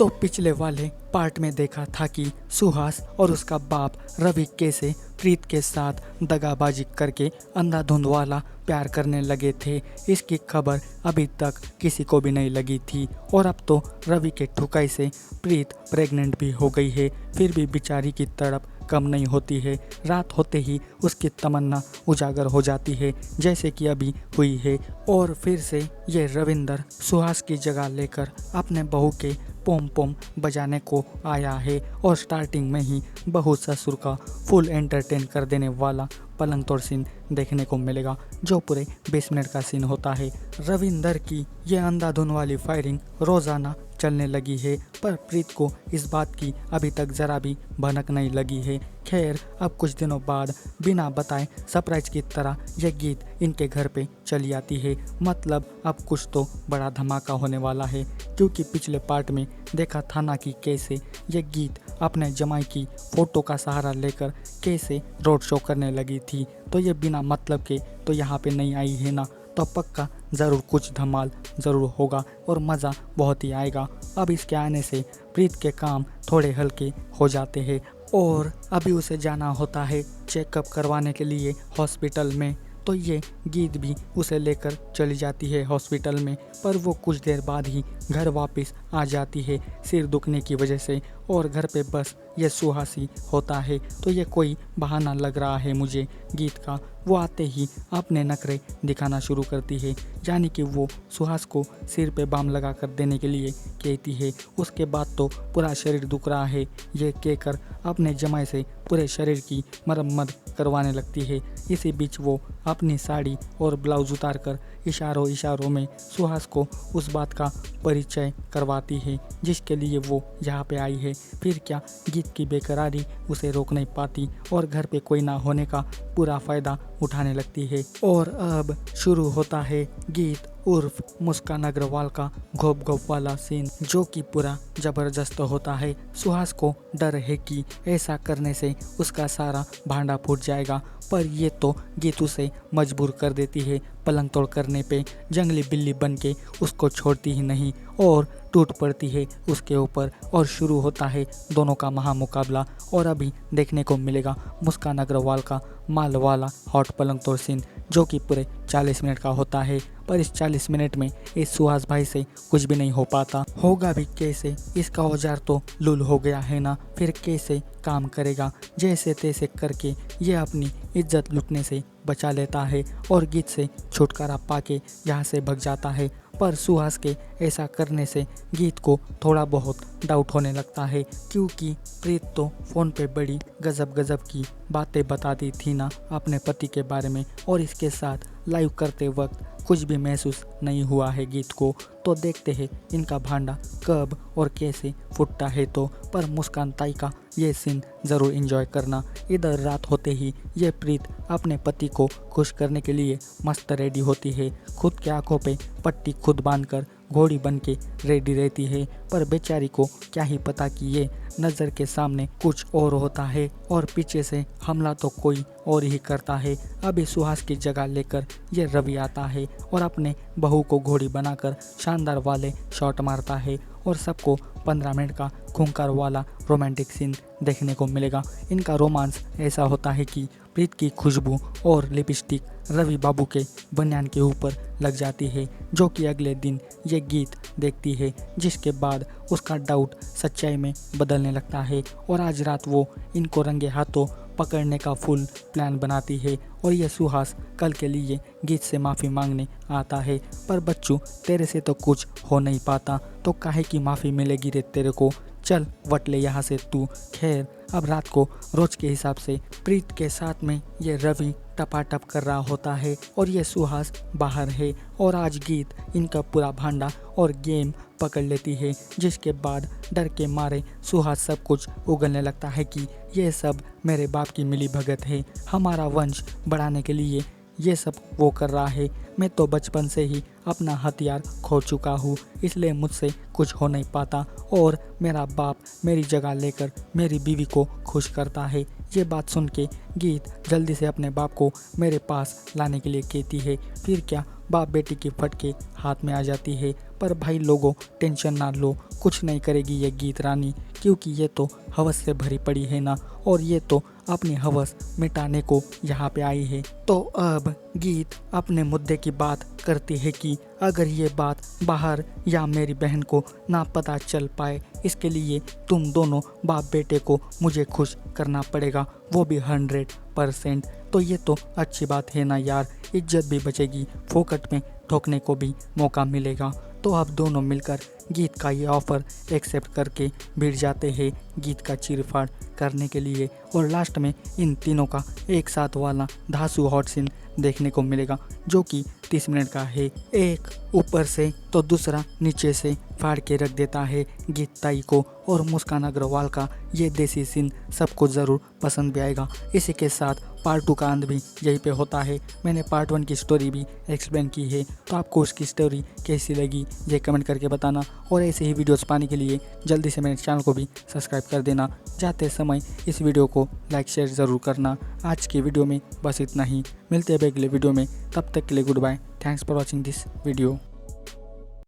तो पिछले वाले पार्ट में देखा था कि सुहास और उसका बाप रवि कैसे प्रीत के साथ दगाबाजी करके अंधाधुंध वाला प्यार करने लगे थे। इसकी खबर अभी तक किसी को भी नहीं लगी थी और अब तो रवि के ठुकाई से प्रीत प्रेग्नेंट भी हो गई है। फिर भी बेचारी की तड़प कम नहीं होती है। रात होते ही उसकी तमन्ना उजागर हो जाती है जैसे कि अभी हुई है। और फिर से ये रविंदर सुहास की जगह लेकर अपने बहू के पोम पोम बजाने को आया है और स्टार्टिंग में ही बहू ससुर का फुल एंटरटेन कर देने वाला पलंग तोड़ सीन देखने को मिलेगा जो पूरे 20 मिनट का सीन होता है। रविंदर की यह अंधाधुन वाली फायरिंग रोजाना चलने लगी है पर प्रीत को इस बात की अभी तक जरा भी भनक नहीं लगी है। खैर अब कुछ दिनों बाद बिना बताए सरप्राइज की तरह यह गीत इनके घर पे चली आती है। मतलब अब कुछ तो बड़ा धमाका होने वाला है क्योंकि पिछले पार्ट में देखा था ना कि कैसे यह गीत अपने जमाई की फोटो का सहारा लेकर कैसे रोड शो करने लगी थी। तो ये बिना मतलब के तो यहाँ पे नहीं आई है ना, तो पक्का ज़रूर कुछ धमाल ज़रूर होगा और मज़ा बहुत ही आएगा। अब इसके आने से प्रीत के काम थोड़े हल्के हो जाते हैं और अभी उसे जाना होता है चेकअप करवाने के लिए हॉस्पिटल में। तो ये गीत भी उसे लेकर चली जाती है हॉस्पिटल में पर वो कुछ देर बाद ही घर वापस आ जाती है सिर दुखने की वजह से और घर पे बस ये सुहास ही होता है। तो ये कोई बहाना लग रहा है मुझे गीत का। वो आते ही अपने नखरे दिखाना शुरू करती है यानी कि वो सुहास को सिर पे बाम लगा कर देने के लिए कहती है। उसके बाद तो पूरा शरीर दुख रहा है ये कहकर अपने जमाई से पूरे शरीर की मरम्मत करवाने लगती है। इसी बीच वो अपनी साड़ी और ब्लाउज उतार कर इशारों में सुहास को उस बात का परिचय करवाती है जिसके लिए वो यहाँ पे आई है। फिर क्या गीत की बेकरारी उसे रोक नहीं पाती और घर पे कोई ना होने का पूरा फायदा उठाने लगती है। और अब शुरू होता है गीत उर्फ मुस्कान अग्रवाल का घोप घोप वाला सीन जो कि पूरा जबरदस्त होता है। सुहास को डर है कि ऐसा करने से उसका सारा भांडा फूट जाएगा पर ये तो गीत उसे मजबूर कर देती है पलंग तोड़ करने पे। जंगली बिल्ली बन के उसको छोड़ती ही नहीं और टूट पड़ती है उसके ऊपर और शुरू होता है दोनों का महामुकाबला। और अभी देखने को मिलेगा मुस्कान अग्रवाल का माल वाला हॉट पलंग तोड़ सीन जो कि पूरे 40 मिनट का होता है पर इस 40 मिनट में इस सुहास भाई से कुछ भी नहीं हो पाता। होगा भी कैसे, इसका औजार तो लूल हो गया है ना, फिर कैसे काम करेगा। जैसे तैसे करके ये अपनी इज्जत लुटने से बचा लेता है और गीत से छुटकारा पाके यहाँ से भग जाता है। पर सुहास के ऐसा करने से गीत को थोड़ा बहुत डाउट होने लगता है क्योंकि प्रीत तो फ़ोन पे बड़ी गजब की बातें बताती थी ना अपने पति के बारे में और इसके साथ लाइव करते वक्त कुछ भी महसूस नहीं हुआ है गीत को। तो देखते हैं इनका भांडा कब और कैसे फुटता है। तो पर मुस्कान ताई का ये सीन ज़रूर एंजॉय करना। इधर रात होते ही ये प्रीत अपने पति को खुश करने के लिए मस्त रेडी होती है। खुद के आंखों पे पट्टी खुद बांधकर घोड़ी बन के रेडी रहती है पर बेचारी को क्या ही पता कि ये नज़र के सामने कुछ और होता है और पीछे से हमला तो कोई और ही करता है। अभी सुहास की जगह लेकर ये रवि आता है और अपने बहू को घोड़ी बनाकर शानदार वाले शॉट मारता है और सबको 15 मिनट का खूंखार वाला रोमांटिक सीन देखने को मिलेगा। इनका रोमांस ऐसा होता है कि प्रीत की खुशबू और लिपस्टिक रवि बाबू के बनियान के ऊपर लग जाती है जो कि अगले दिन ये गीत देखती है जिसके बाद उसका डाउट सच्चाई में बदलने लगता है और आज रात वो इनको रंगे हाथों पकड़ने का फुल प्लान बनाती है। और यह सुहास कल के लिए गीत से माफ़ी मांगने आता है पर बच्चू तेरे से तो कुछ हो नहीं पाता तो काहे की माफ़ी मिलेगी रे तेरे को, चल वट ले यहाँ से तू। खैर अब रात को रोज के हिसाब से प्रीत के साथ में ये रवि टपाटप कर रहा होता है और ये सुहास बाहर है और आज गीत इनका पूरा भांडा और गेम पकड़ लेती है जिसके बाद डर के मारे सुहास सब कुछ उगलने लगता है कि ये सब मेरे बाप की मिली भगत है, हमारा वंश बढ़ाने के लिए ये सब वो कर रहा है। मैं तो बचपन से ही अपना हथियार खो चुका हूँ इसलिए मुझसे कुछ हो नहीं पाता और मेरा बाप मेरी जगह लेकर मेरी बीवी को खुश करता है। ये बात सुन के गीत जल्दी से अपने बाप को मेरे पास लाने के लिए कहती है। फिर क्या बाप बेटी की फटके हाथ में आ जाती है। पर भाई लोगों, टेंशन ना लो, कुछ नहीं करेगी ये गीत रानी, क्योंकि ये तो हवस से भरी पड़ी है ना, और ये तो अपनी हवस मिटाने को यहाँ पे आई है। तो अब गीत अपने मुद्दे की बात करती है कि अगर ये बात बाहर या मेरी बहन को ना पता चल पाए, इसके लिए तुम दोनों बाप बेटे को मुझे खुश करना पड़ेगा, वो भी 100%। तो ये तो अच्छी बात है ना यार, इज्जत भी बचेगी, फोकट में ठोकने को भी मौका मिलेगा। तो अब दोनों मिलकर गीत का ये ऑफ़र एक्सेप्ट करके भिड़ जाते हैं गीत का चीरफाड़ करने के लिए। और लास्ट में इन तीनों का एक साथ वाला धांसू हॉट सीन देखने को मिलेगा, जो कि 30 मिनट का है। एक ऊपर से तो दूसरा नीचे से फाड़ के रख देता है गीत ताई को। और मुस्कान अग्रवाल का ये देसी सीन सबको ज़रूर पसंद भी आएगा। इसी के साथ पार्ट 2 का अंत भी यहीं पे होता है। मैंने पार्ट 1 की स्टोरी भी एक्सप्लेन की है, तो आपको उसकी स्टोरी कैसी लगी ये कमेंट करके बताना। और ऐसे ही वीडियोस पाने के लिए जल्दी से मेरे चैनल को भी सब्सक्राइब कर देना। जाते समय इस वीडियो को लाइक शेयर ज़रूर करना। आज की वीडियो में बस इतना ही, मिलते हैं अगले वीडियो में, तब तक के लिए goodbye. Thanks for watching this video.